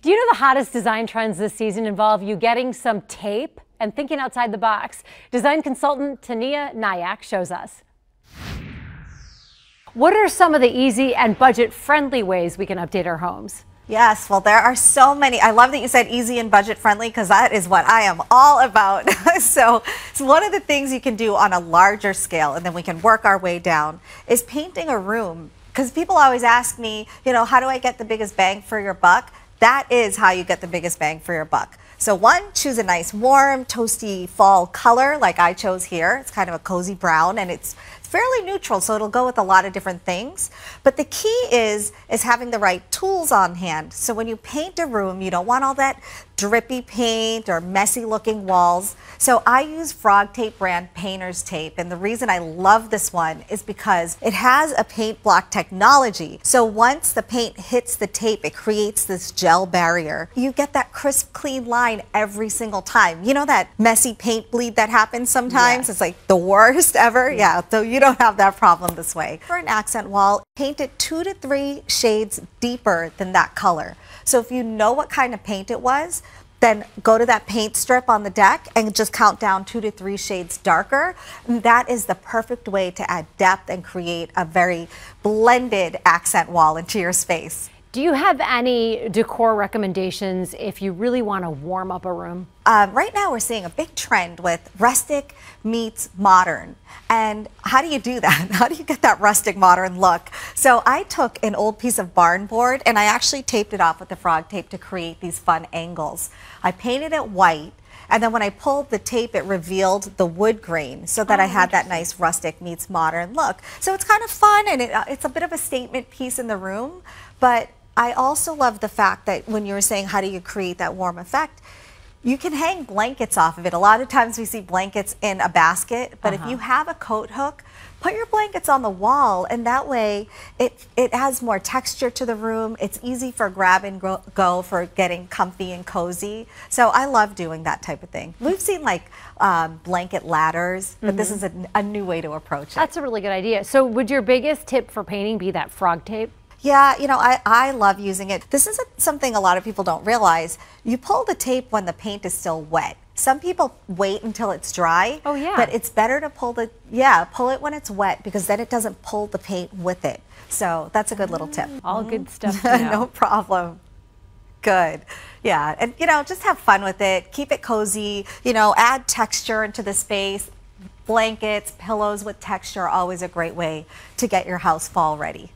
Do you know the hottest design trends this season involve you getting some tape and thinking outside the box? Design consultant Taniya Nayak shows us. What are some of the easy and budget-friendly ways we can update our homes? Yes, well, there are so many. I love that you said easy and budget-friendly because that is what I am all about. So one of the things you can do on a larger scale, and then we can work our way down, is painting a room. Because people always ask me, how do I get the biggest bang for your buck? That is how you get the biggest bang for your buck. So one, choose a nice warm, toasty fall color like I chose here. It's kind of a cozy brown and it's fairly neutral, so it'll go with a lot of different things. But the key is having the right tools on hand. So when you paint a room, you don't want all that drippy paint or messy looking walls. So I use Frog Tape brand painter's tape, and the reason I love this one is because it has a paint block technology. So once the paint hits the tape, it creates this gel barrier. You get that crisp, clean line every single time. You know that messy paint bleed that happens sometimes? Yes. It's like the worst ever. Yeah, so you don't have that problem this way. For an accent wall, paint it 2 to 3 shades deeper than that color. So if you know what kind of paint it was, then go to that paint strip on the deck and just count down 2 to 3 shades darker. And that is the perfect way to add depth and create a very blended accent wall into your space. Do you have any decor recommendations if you really want to warm up a room? Right now we're seeing a big trend with rustic meets modern. And how do you do that? How do you get that rustic modern look? So I took an old piece of barn board and I actually taped it off with the frog tape to create these fun angles. I painted it white. And then when I pulled the tape, it revealed the wood grain so that I had that nice rustic meets modern look. So it's kind of fun and it's a bit of a statement piece in the room. But I also love the fact that when you were saying how do you create that warm effect, you can hang blankets off of it. A lot of times we see blankets in a basket, but if you have a coat hook, put your blankets on the wall, and that way it adds more texture to the room. It's easy for grab and go for getting comfy and cozy. So I love doing that type of thing. We've seen like blanket ladders, but this is a new way to approach it. That's a really good idea. So would your biggest tip for painting be that frog tape? Yeah, I love using it. This is something a lot of people don't realize. You pull the tape when the paint is still wet. Some people wait until it's dry. Oh yeah. But it's better to pull it when it's wet because then it doesn't pull the paint with it. So that's a good little tip. All good stuff to know. No problem. Good. Yeah, and just have fun with it. Keep it cozy. Add texture into the space. Blankets, pillows with texture are always a great way to get your house fall ready.